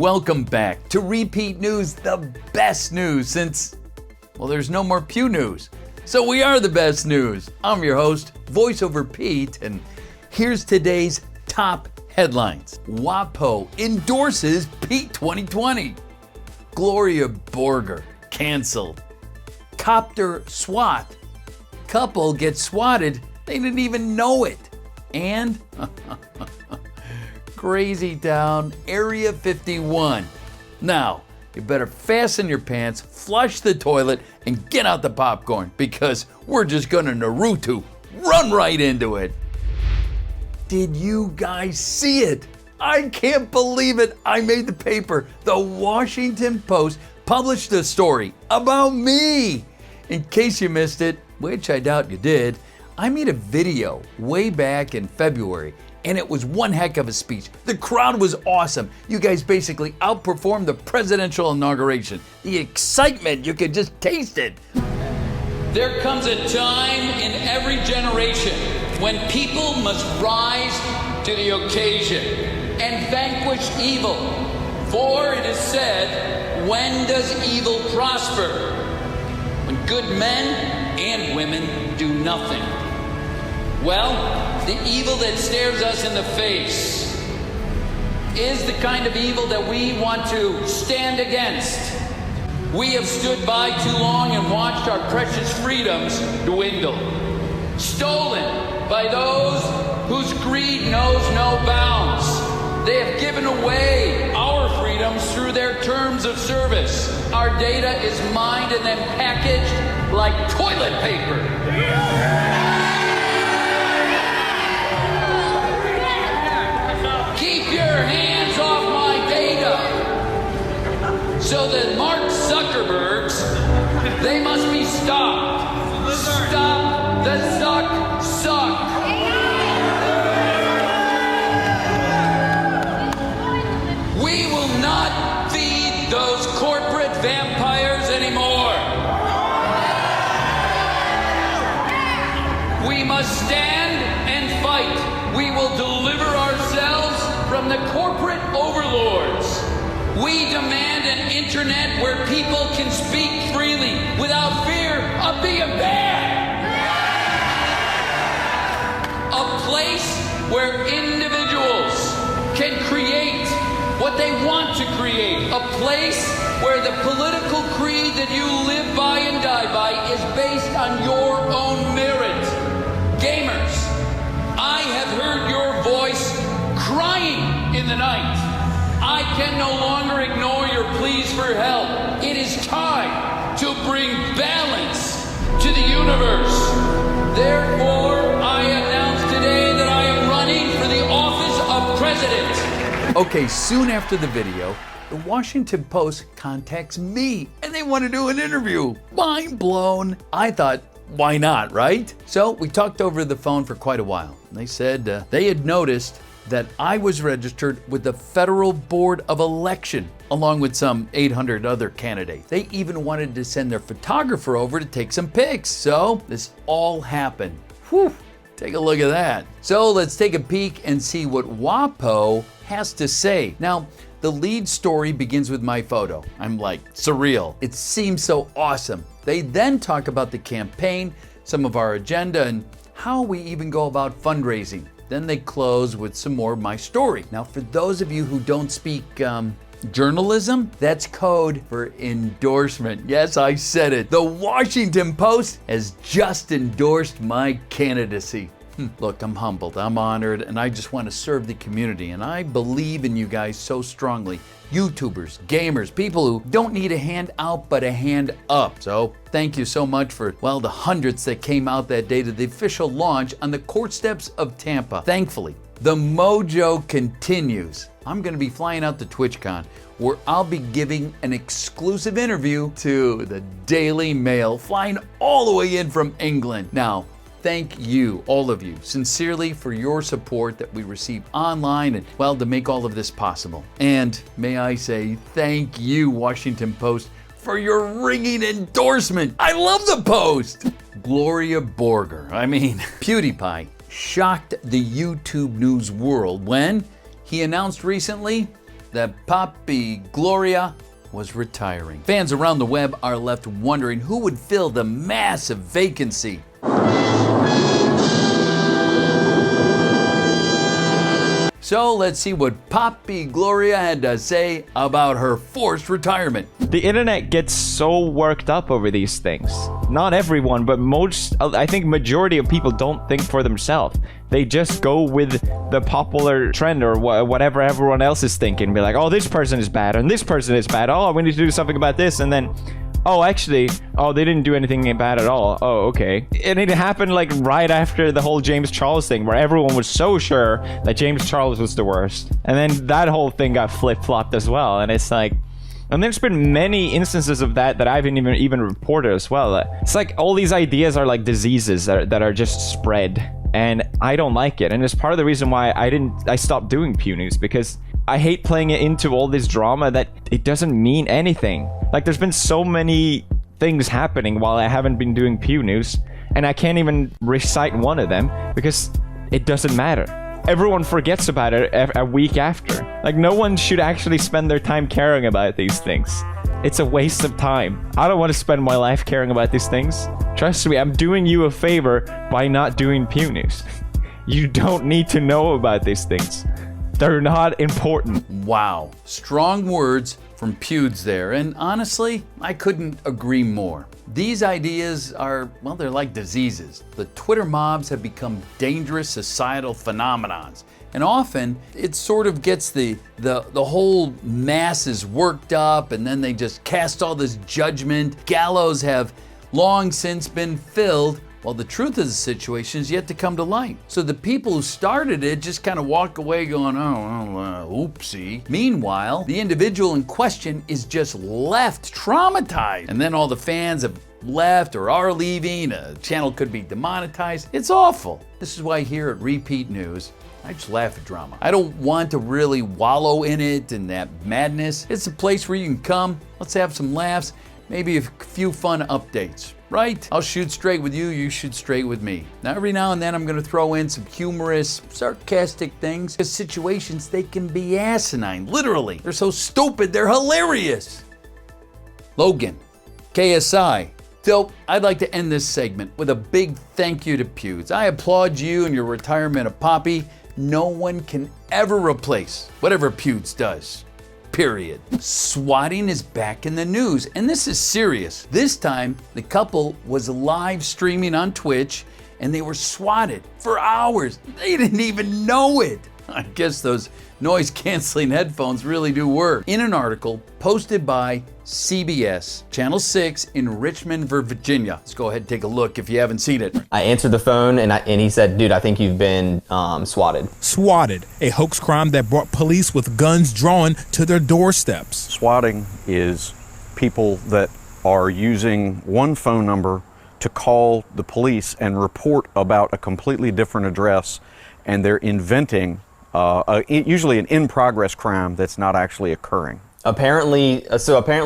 Welcome back to Repeat News, the best news since, well, there's no more Pew News. So we are the best news. I'm your host, VoiceOver Pete, and here's today's top headlines. WAPO endorses Pete 2020. Gloria Borger canceled. Copter SWAT. Couple gets swatted. They didn't even know it. And Crazy Town, Area 51. Now, you better fasten your pants, flush the toilet, and get out the popcorn because we're just gonna Naruto run right into it. Did you guys see it? I can't believe it. I made the paper. The Washington Post published a story about me. In case you missed it, which I doubt you did, I made a video way back in February, and it was one heck of a speech. The crowd was awesome. You guys basically outperformed the presidential inauguration. The excitement, you could just taste it. There comes a time in every generation when people must rise to the occasion and vanquish evil. For it is said, when does evil prosper? When good men and women do nothing. Well, the evil that stares us in the face is the kind of evil that we want to stand against. We have stood by too long and watched our precious freedoms dwindle, stolen by those whose greed knows no bounds. They have given away our freedoms through their terms of service. Our data is mined and then packaged like toilet paper. Keep your hands off my data. So that Mark Zuckerbergs, they must be stopped. Stop the suck. We will not feed those corporate vampires anymore. We must stand and fight. We will deliver ourselves from the corporate overlords. We demand an internet where people can speak freely without fear of being banned. A place where individuals can create what they want to create. A place where the political creed that you live by and die by is based on your own merit. Gamers, I have heard your voice crying in the night. I can no longer ignore your pleas for help. It is time to bring balance to the universe. Therefore, I announce today that I am running for the office of president. Okay, soon after the video, the Washington Post contacts me and they want to do an interview. Mind blown. I thought, why not, right? So we talked over the phone for quite a while. They said they had noticed that I was registered with the Federal Board of Election, along with some 800 other candidates. They even wanted to send their photographer over to take some pics. So this all happened. Whew, take a look at that. So let's take a peek and see what WAPO has to say. Now, the lead story begins with my photo. I'm like, surreal. It seems so awesome. They then talk about the campaign, some of our agenda, and how we even go about fundraising. Then they close with some more of my story. Now, for those of you who don't speak journalism, that's code for endorsement. Yes, I said it. The Washington Post has just endorsed my candidacy. Look, I'm humbled, I'm honored, and I just want to serve the community. And I believe in you guys so strongly. YouTubers, gamers, people who don't need a hand out, but a hand up. So thank you so much for, well, the hundreds that came out that day to the official launch on the court steps of Tampa. Thankfully, the mojo continues. I'm going to be flying out to TwitchCon, where I'll be giving an exclusive interview to the Daily Mail, flying all the way in from England. Now, thank you, all of you, sincerely for your support that we receive online and, well, to make all of this possible. And may I say thank you, Washington Post, for your ringing endorsement. I love the Post. Gloria Borger, PewDiePie, shocked the YouTube news world when he announced recently that Papi Gloria was retiring. Fans around the web are left wondering who would fill the massive vacancy. So let's see what Papi Gloria had to say about her forced retirement. The internet gets so worked up over these things. Not everyone, but most, I think majority of people don't think for themselves. They just go with the popular trend or whatever everyone else is thinking. Be like, oh, this person is bad and this person is bad. Oh, we need to do something about this. And then, oh, actually, oh, they didn't do anything bad at all. Oh, okay. And it happened like right after the whole James Charles thing, where everyone was so sure that James Charles was the worst. And then that whole thing got flip-flopped as well. And it's like, and there's been many instances of that I haven't even reported as well. It's like all these ideas are like diseases that are just spread. And I don't like it. And it's part of the reason why I stopped doing Pew News, because I hate playing it into all this drama that it doesn't mean anything. Like, there's been so many things happening while I haven't been doing Pew News, and I can't even recite one of them because it doesn't matter. Everyone forgets about it a week after. Like, no one should actually spend their time caring about these things. It's a waste of time. I don't want to spend my life caring about these things. Trust me, I'm doing you a favor by not doing Pew News. You don't need to know about these things. They're not important. Wow, strong words from Pewds there, and honestly, I couldn't agree more. These ideas are, well, they're like diseases. The Twitter mobs have become dangerous societal phenomenons, and often it sort of gets the whole masses worked up, and then they just cast all this judgment. Gallows have long since been filled, while the truth of the situation is yet to come to light. So the people who started it just kind of walk away going, oopsie. Meanwhile, the individual in question is just left traumatized. And then all the fans have left or are leaving. A channel could be demonetized. It's awful. This is why here at Repeat News, I just laugh at drama. I don't want to really wallow in it and that madness. It's a place where you can come, let's have some laughs, maybe a few fun updates. Right? I'll shoot straight with you, you shoot straight with me. Now, every now and then I'm gonna throw in some humorous, sarcastic things, because situations, they can be asinine, literally. They're so stupid, they're hilarious. Logan, KSI. So, I'd like to end this segment with a big thank you to Pewds. I applaud you and your retirement of Papi. No one can ever replace whatever Pewds does. Period. Swatting is back in the news, and this is serious. This time, the couple was live streaming on Twitch, and they were swatted for hours. They didn't even know it. I guess those noise-canceling headphones really do work. In an article posted by CBS, Channel 6 in Richmond, Virginia. Let's go ahead and take a look if you haven't seen it. I answered the phone and he said, dude, I think you've been swatted. Swatted, a hoax crime that brought police with guns drawn to their doorsteps. Swatting is people that are using one phone number to call the police and report about a completely different address, and they're inventing usually an in-progress crime that's not actually occurring. Apparently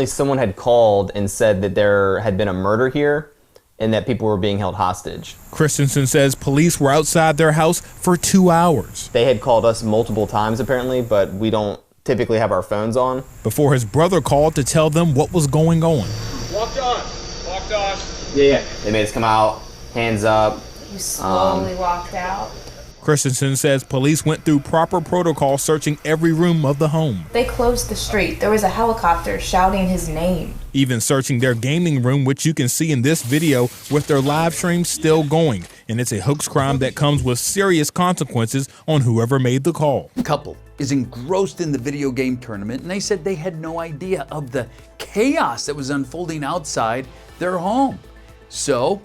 someone had called and said that there had been a murder here and that people were being held hostage. Christensen says police were outside their house for 2 hours. They had called us multiple times apparently, but we don't typically have our phones on. Before his brother called to tell them what was going on. Walk to us. Yeah. They made us come out, hands up. You slowly walked out. Christensen says police went through proper protocol searching every room of the home. They closed the street. There was a helicopter shouting his name. Even searching their gaming room, which you can see in this video, with their live stream still going. And it's a hoax crime that comes with serious consequences on whoever made the call. Couple is engrossed in the video game tournament, and they said they had no idea of the chaos that was unfolding outside their home. So,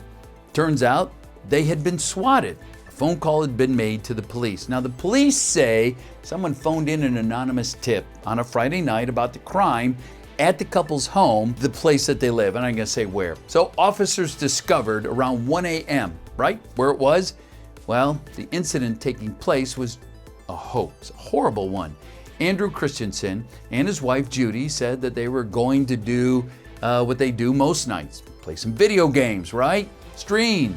turns out they had been swatted. Phone call had been made to the police. Now, the police say someone phoned in an anonymous tip on a Friday night about the crime at the couple's home, the place that they live, and I'm gonna say where. So officers discovered around 1 a.m., right, where it was? Well, the incident taking place was a hoax, a horrible one. Andrew Christensen and his wife Judy said that they were going to do what they do most nights, play some video games, right? Stream.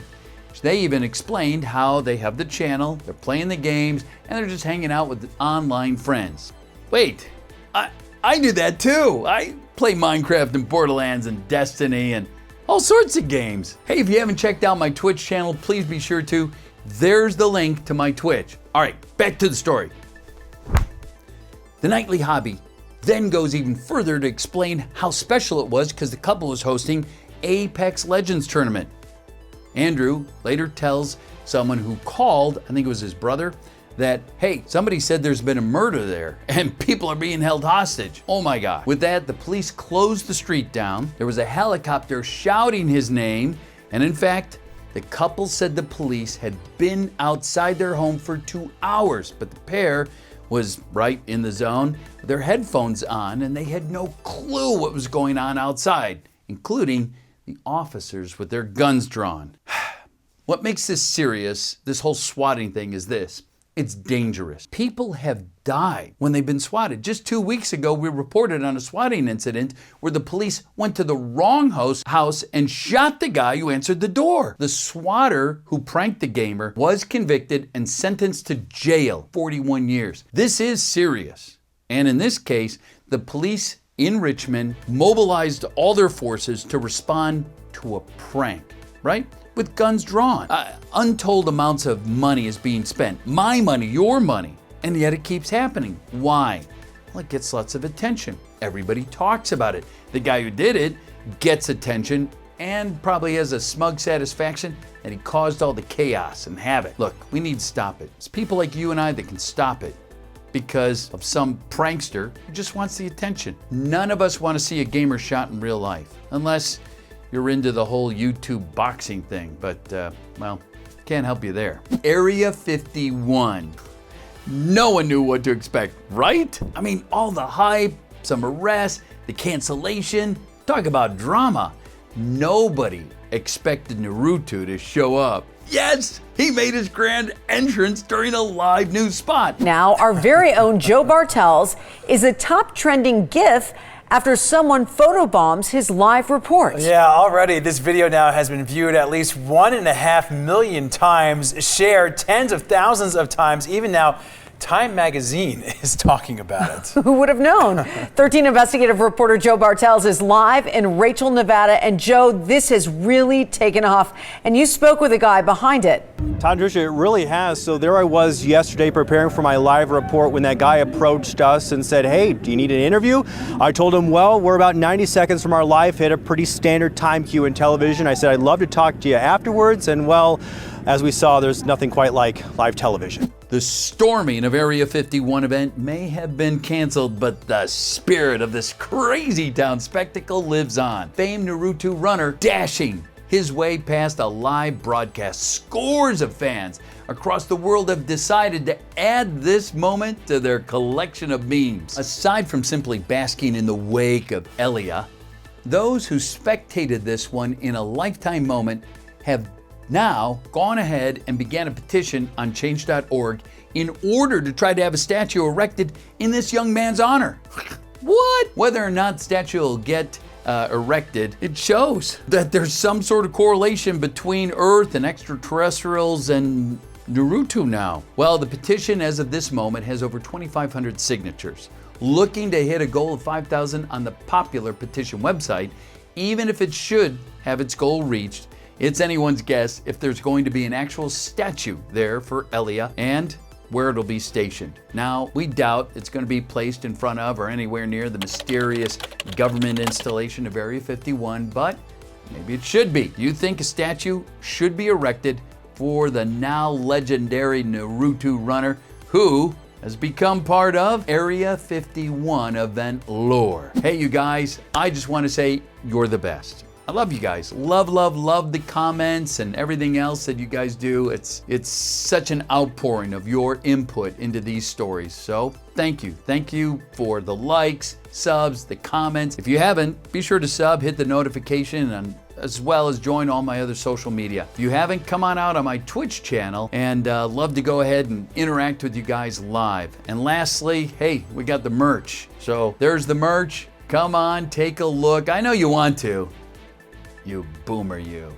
They even explained how they have the channel, they're playing the games, and they're just hanging out with online friends. Wait, I do that too. I play Minecraft and Borderlands and Destiny and all sorts of games. Hey, if you haven't checked out my Twitch channel, please be sure to. There's the link to my Twitch. All right, back to the story. The Nightly Hobby then goes even further to explain how special it was because the couple was hosting Apex Legends tournament. Andrew later tells someone who called, I think it was his brother, that, hey, somebody said there's been a murder there and people are being held hostage. Oh my God. With that, the police closed the street down. There was a helicopter shouting his name. And in fact, the couple said the police had been outside their home for 2 hours, but the pair was right in the zone with their headphones on and they had no clue what was going on outside, including the officers with their guns drawn. What makes this serious, this whole swatting thing, is this. It's dangerous. People have died when they've been swatted. Just 2 weeks ago, we reported on a swatting incident where the police went to the wrong house and shot the guy who answered the door. The swatter who pranked the gamer was convicted and sentenced to jail, 41 years. This is serious. And in this case, the police in Richmond mobilized all their forces to respond to a prank, right? With guns drawn. Untold amounts of money is being spent. My money, your money. And yet it keeps happening. Why? Well, it gets lots of attention. Everybody talks about it. The guy who did it gets attention and probably has a smug satisfaction that he caused all the chaos and havoc. Look, we need to stop it. It's people like you and I that can stop it because of some prankster who just wants the attention. None of us want to see a gamer shot in real life, unless you're into the whole YouTube boxing thing, but, well, can't help you there. Area 51. No one knew what to expect, right? I mean, all the hype, some arrests, the cancellation, talk about drama. Nobody expected Naruto to show up. Yes, he made his grand entrance during a live news spot. Now, our very own Joe Bartels is a top trending GIF after someone photobombs his live report. Yeah, already this video now has been viewed at least 1.5 million times, shared tens of thousands of times. Even now, Time Magazine is talking about it. Who would have known? 13 investigative reporter Joe Bartels is live in Rachel, Nevada. And Joe, this has really taken off. And you spoke with the guy behind it. Tandrisha, it really has. So there I was yesterday preparing for my live report when that guy approached us and said, hey, do you need an interview? I told him, well, we're about 90 seconds from our live hit, a pretty standard time cue in television. I said, I'd love to talk to you afterwards. And well, as we saw, there's nothing quite like live television. The storming of Area 51 event may have been canceled, but the spirit of this crazy town spectacle lives on. Famed Naruto runner dashing his way past a live broadcast. Scores of fans across the world have decided to add this moment to their collection of memes. Aside from simply basking in the wake of Elia, those who spectated this one in a lifetime moment have now gone ahead and began a petition on change.org in order to try to have a statue erected in this young man's honor. What? Whether or not the statue will get erected, it shows that there's some sort of correlation between Earth and extraterrestrials and Naruto now. Well, the petition as of this moment has over 2,500 signatures, looking to hit a goal of 5,000 on the popular petition website. Even if it should have its goal reached, it's anyone's guess if there's going to be an actual statue there for Elia and where it'll be stationed. Now, we doubt it's going to be placed in front of or anywhere near the mysterious government installation of Area 51, but maybe it should be. Do you think a statue should be erected for the now legendary Naruto runner who has become part of Area 51 event lore? Hey, you guys, I just want to say you're the best. I love you guys. Love, love, love the comments and everything else that you guys do. It's such an outpouring of your input into these stories. So thank you. Thank you for the likes, subs, the comments. If you haven't, be sure to sub, hit the notification, and as well as join all my other social media. If you haven't, come on out on my Twitch channel, and love to go ahead and interact with you guys live. And lastly, hey, we got the merch. So there's the merch. Come on, take a look. I know you want to. You boomer, you.